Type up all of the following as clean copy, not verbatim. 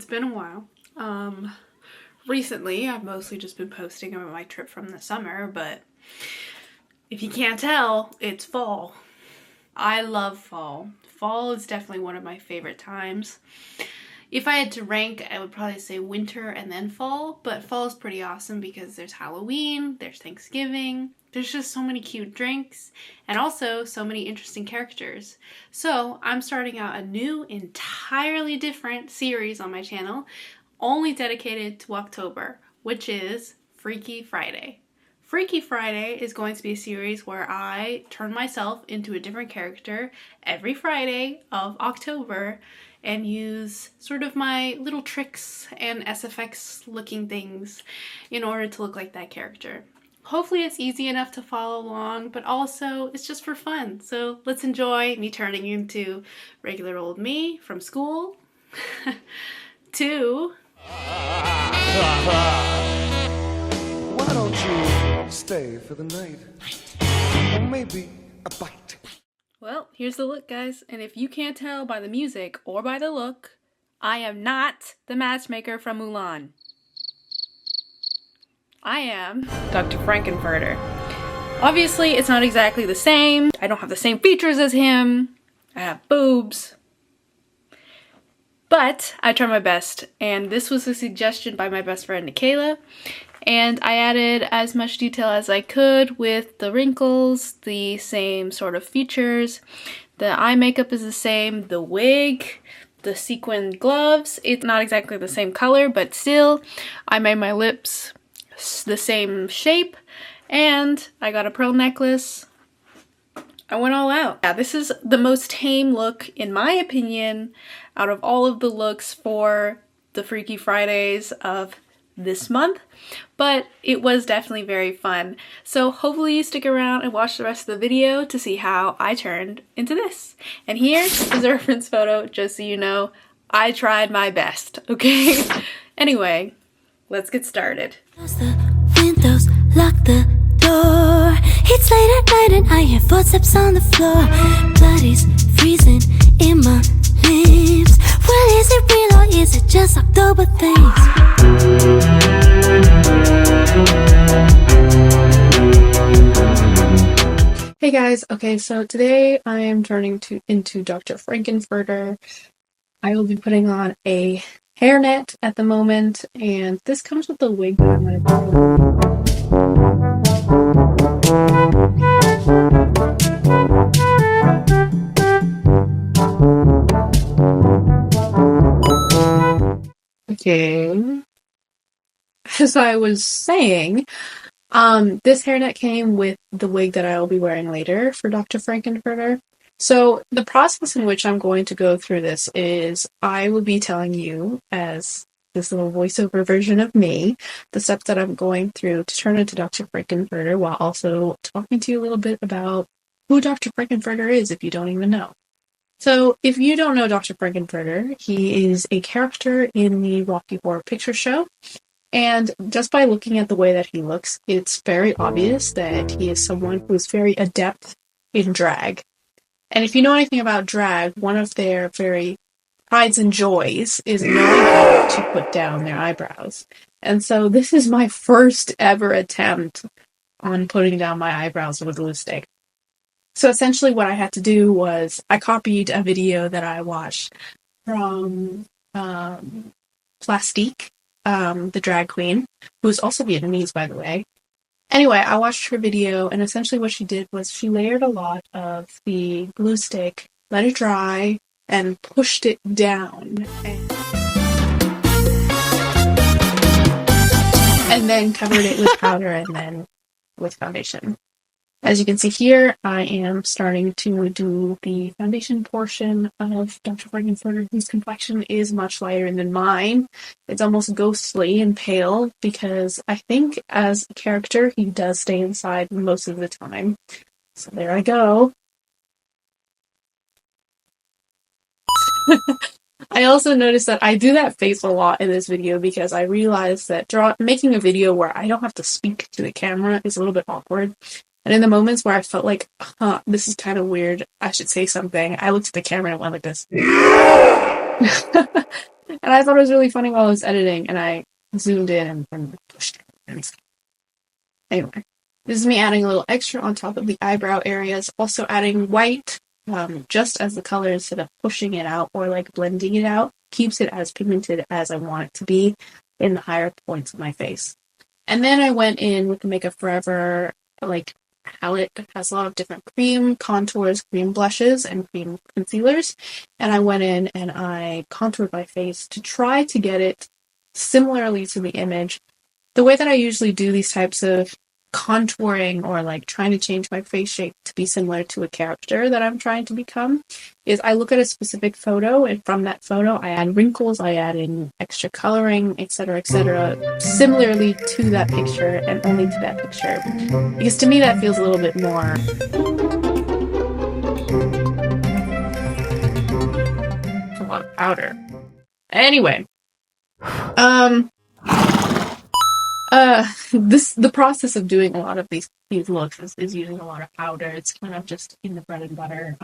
It's been a while. Recently, I've mostly just been posting about my trip from the summer, but if you can't tell, it's fall. I love fall. Fall is definitely one of my favorite times. If I had to rank, I would probably say winter and then fall, but fall is pretty awesome because there's Halloween, there's Thanksgiving, there's just so many cute drinks, and also so many interesting characters. So I'm starting out a new, entirely different series on my channel, only dedicated to October, which is Freaky Friday. Freaky Friday is going to be a series where I turn myself into a different character every Friday of October and use sort of my little tricks and SFX looking things in order to look like that character. Hopefully it's easy enough to follow along, but also it's just for fun. So let's enjoy me turning into regular old me from school to... Why don't you stay for the night? Or maybe a bite. Well, here's the look, guys, and if you can't tell by the music or by the look, I am not the matchmaker from Mulan. I am Dr. Frankenfurter. Obviously, it's not exactly the same. I don't have the same features as him. I have boobs. But I try my best, and this was a suggestion by my best friend Nikayla, and I added as much detail as I could with the wrinkles, the same sort of features. The eye makeup is the same, the wig, the sequined gloves. It's not exactly the same color, but still, I made my lips the same shape, and I got a pearl necklace. I went all out. Yeah, this is the most tame look, in my opinion, out of all of the looks for the Freaky Fridays of this month, but it was definitely very fun. So hopefully you stick around and watch the rest of the video to see how I turned into this. And here is a reference photo, just so you know, I tried my best, okay? Anyway, let's get started. Close the windows, lock the door. It's late at night and I hear footsteps on the floor. Blood is freezing in my lips. Well, is it real or is it just October things? Hey guys, okay, so today I am turning into Dr. Frankenfurter. I will be putting on a hairnet at the moment, and this comes with the wig that I'm going to do. Okay. As I was saying, this hairnet came with the wig that I will be wearing later for Dr. Frankenfurter. So the process in which I'm going to go through this is I will be telling you, as this little voiceover version of me, the steps that I'm going through to turn into Dr. Frankenfurter, while also talking to you a little bit about who Dr. Frankenfurter is if you don't even know. So if you don't know Dr. Frankenfurter, he is a character in the Rocky Horror Picture Show. And just by looking at the way that he looks, it's very obvious that he is someone who is very adept in drag. And if you know anything about drag, one of their very prides and joys is knowing how to put down their eyebrows. And so this is my first ever attempt on putting down my eyebrows with a glue stick. So essentially what I had to do was I copied a video that I watched from Plastique, the drag queen, who is also Vietnamese, by the way. Anyway, I watched her video, and essentially what she did was she layered a lot of the glue stick, let it dry, and pushed it down. And then covered it with powder and then with foundation. As you can see here, I am starting to do the foundation portion of Dr. Frankenfurter, whose complexion is much lighter than mine. It's almost ghostly and pale because I think as a character, he does stay inside most of the time. So there I go. I also noticed that I do that face a lot in this video because I realized that making a video where I don't have to speak to the camera is a little bit awkward. And in the moments where I felt like, this is kind of weird, I should say something, I looked at the camera and went like this. And I thought it was really funny while I was editing, and I zoomed in and pushed it. And anyway, this is me adding a little extra on top of the eyebrow areas, also adding white, just as the color instead of pushing it out or like blending it out, keeps it as pigmented as I want it to be in the higher points of my face. And then I went in with the Makeup Forever like palette that has a lot of different cream contours, cream blushes, and cream concealers. And I went in and I contoured my face to try to get it similarly to the image. The way that I usually do these types of contouring or like trying to change my face shape to be similar to a character that I'm trying to become is I look at a specific photo, and from that photo I add wrinkles, I add in extra coloring, etc., similarly to that picture and only to that picture. Because to me that feels a little bit more a lot of powder. Anyway, the process of doing a lot of these looks is using a lot of powder. It's kind of just in the bread and butter.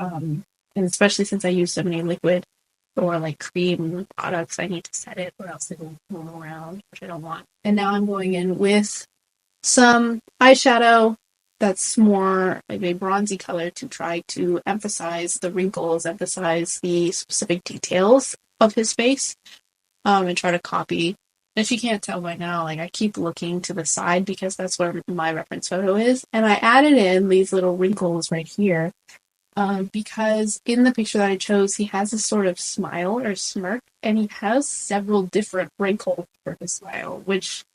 And especially since I use so many liquid or like cream products, I need to set it or else it will move around, which I don't want. And now I'm going in with some eyeshadow that's more like a bronzy color to try to emphasize the wrinkles, emphasize the specific details of his face, and try to copy. If you can't tell by now, like I keep looking to the side because that's where my reference photo is. And I added in these little wrinkles right here because in the picture that I chose, he has a sort of smile or smirk, and he has several different wrinkles for his smile, which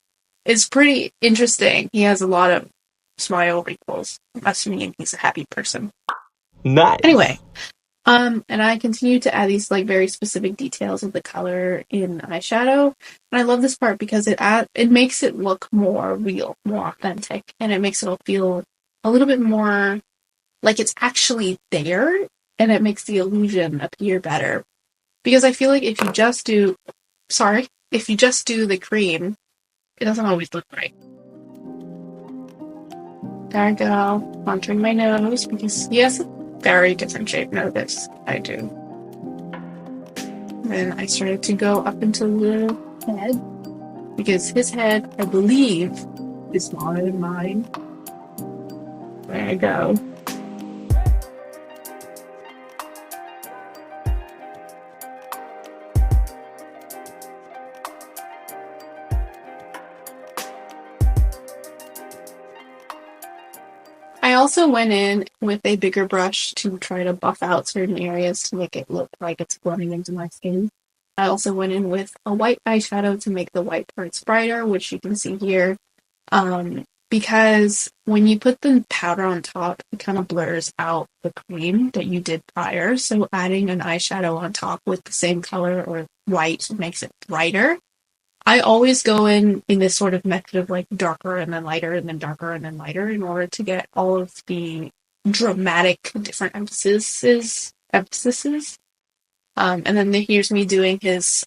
is pretty interesting. He has a lot of smile wrinkles. I'm assuming he's a happy person. Nice. Anyway, and I continue to add these like very specific details of the color in eyeshadow. And I love this part because it makes it look more real, more authentic, and it makes it all feel a little bit more like it's actually there, and it makes the illusion appear better. Because I feel like if you just do the cream, it doesn't always look right. There I go, contouring my nose because he has a very different shape. Notice I do. Then I started to go up into the head because his head, I believe, is smaller than mine. There I go. I also went in with a bigger brush to try to buff out certain areas to make it look like it's blending into my skin. I also went in with a white eyeshadow to make the white parts brighter, which you can see here. Because when you put the powder on top, it kind of blurs out the cream that you did prior. So adding an eyeshadow on top with the same color or white makes it brighter. I always go in this sort of method of like darker and then lighter and then darker and then lighter in order to get all of the dramatic different emphases. And then here's me doing his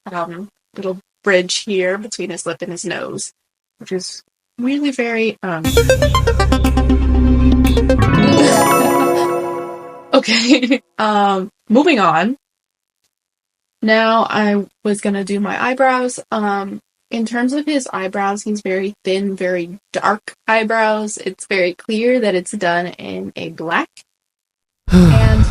little bridge here between his lip and his nose, which is really very okay. Moving on. Now I was gonna do my eyebrows. In terms of his eyebrows, he's very thin, very dark eyebrows. It's very clear that it's done in a black. And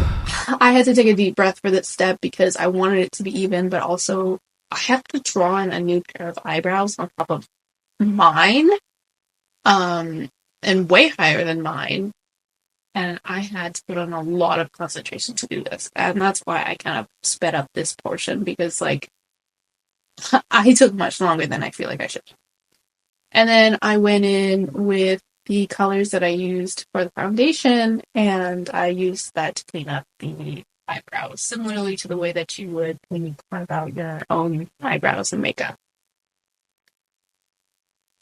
I had to take a deep breath for this step because I wanted it to be even, but also I have to draw in a new pair of eyebrows on top of mine, and way higher than mine. And I had to put on a lot of concentration to do this. And that's why I kind of sped up this portion because, like, I took much longer than I feel like I should. And then I went in with the colors that I used for the foundation, and I used that to clean up the eyebrows, similarly to the way that you would when you carve out your own eyebrows and makeup.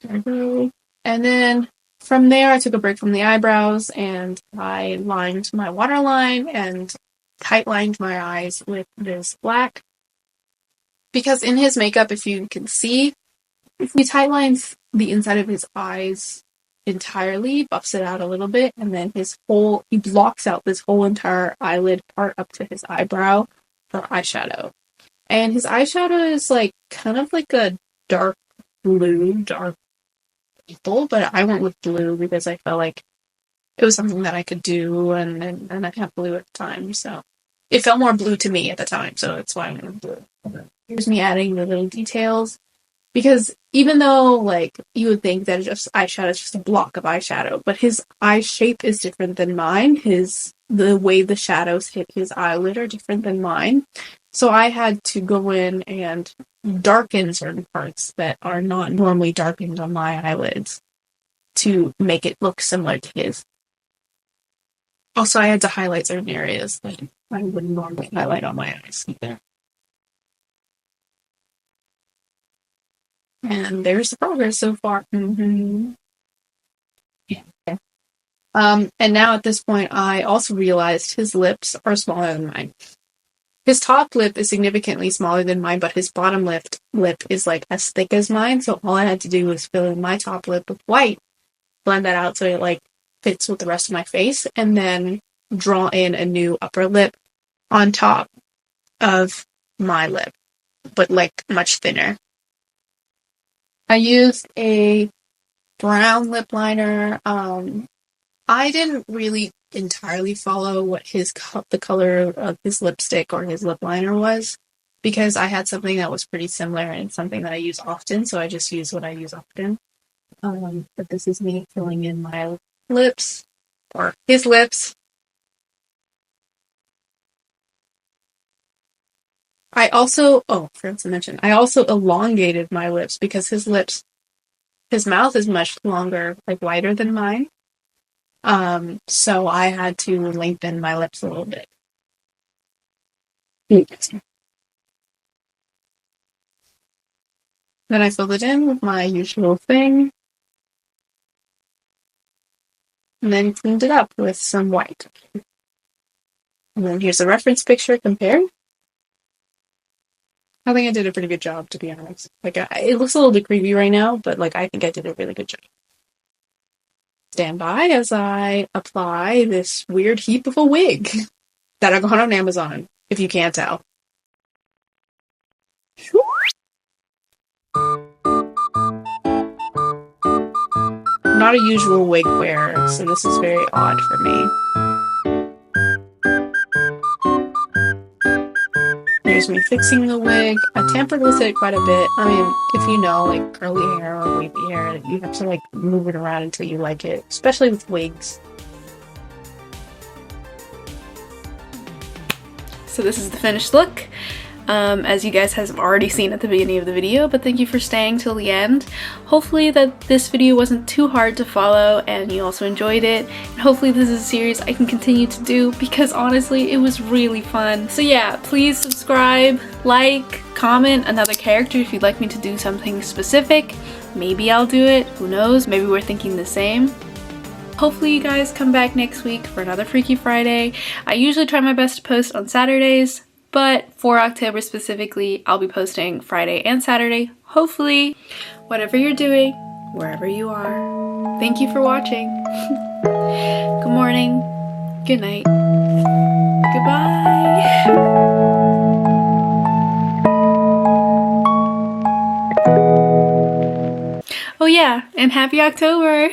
There we go. And then from there, I took a break from the eyebrows, and I lined my waterline and tight lined my eyes with this black. Because in his makeup, if you can see, he tight lines the inside of his eyes entirely, buffs it out a little bit, and then he blocks out this whole entire eyelid part up to his eyebrow for eyeshadow. And his eyeshadow is like kind of like a dark blue, dark purple, but I went with blue because I felt like it was something that I could do, and I didn't have blue at the time, so it felt more blue to me at the time, so that's why I went with blue. Here's me adding the little details. Because even though, like, you would think that just eyeshadow is just a block of eyeshadow, but his eye shape is different than mine. The way the shadows hit his eyelid are different than mine. So I had to go in and darken certain parts that are not normally darkened on my eyelids to make it look similar to his. Also, I had to highlight certain areas that I wouldn't normally highlight on my eyes either. And there's the progress so far. Mm-hmm. Yeah. And now at this point, I also realized his lips are smaller than mine. His top lip is significantly smaller than mine, but his bottom lip is like as thick as mine. So all I had to do was fill in my top lip with white, blend that out so it like fits with the rest of my face, and then draw in a new upper lip on top of my lip, but like much thinner. I used a brown lip liner. I didn't really entirely follow what the color of his lipstick or his lip liner was, because I had something that was pretty similar and something that I use often, so I just use what I use often. But this is me filling in my lips, or his lips. I also, forgot to mention, I also elongated my lips because his mouth is much longer, like wider than mine. So I had to lengthen my lips a little bit. Then I filled it in with my usual thing. And then cleaned it up with some white. And then here's a reference picture compared. I think I did a pretty good job, to be honest. Like, it looks a little bit creepy right now, but like I think I did a really good job. Stand by as I apply this weird heap of a wig that I got on Amazon, if you can't tell. I'm not a usual wig wearer, so this is very odd for me. Here's me fixing the wig. I tampered with it quite a bit. I mean, if you know, like, curly hair or wavy hair, you have to, like, move it around until you like it, especially with wigs. So this is the finished look, as you guys have already seen at the beginning of the video, but thank you for staying till the end. Hopefully that this video wasn't too hard to follow and you also enjoyed it, and hopefully this is a series I can continue to do because honestly it was really fun. So yeah, please subscribe, like, comment another character if you'd like me to do something specific. Maybe I'll do it, who knows, maybe we're thinking the same. Hopefully you guys come back next week for another Freaky Friday. I usually try my best to post on Saturdays, but for October specifically, I'll be posting Friday and Saturday, hopefully. Whatever you're doing, wherever you are, thank you for watching. Good morning, good night, goodbye. Oh yeah, and happy October!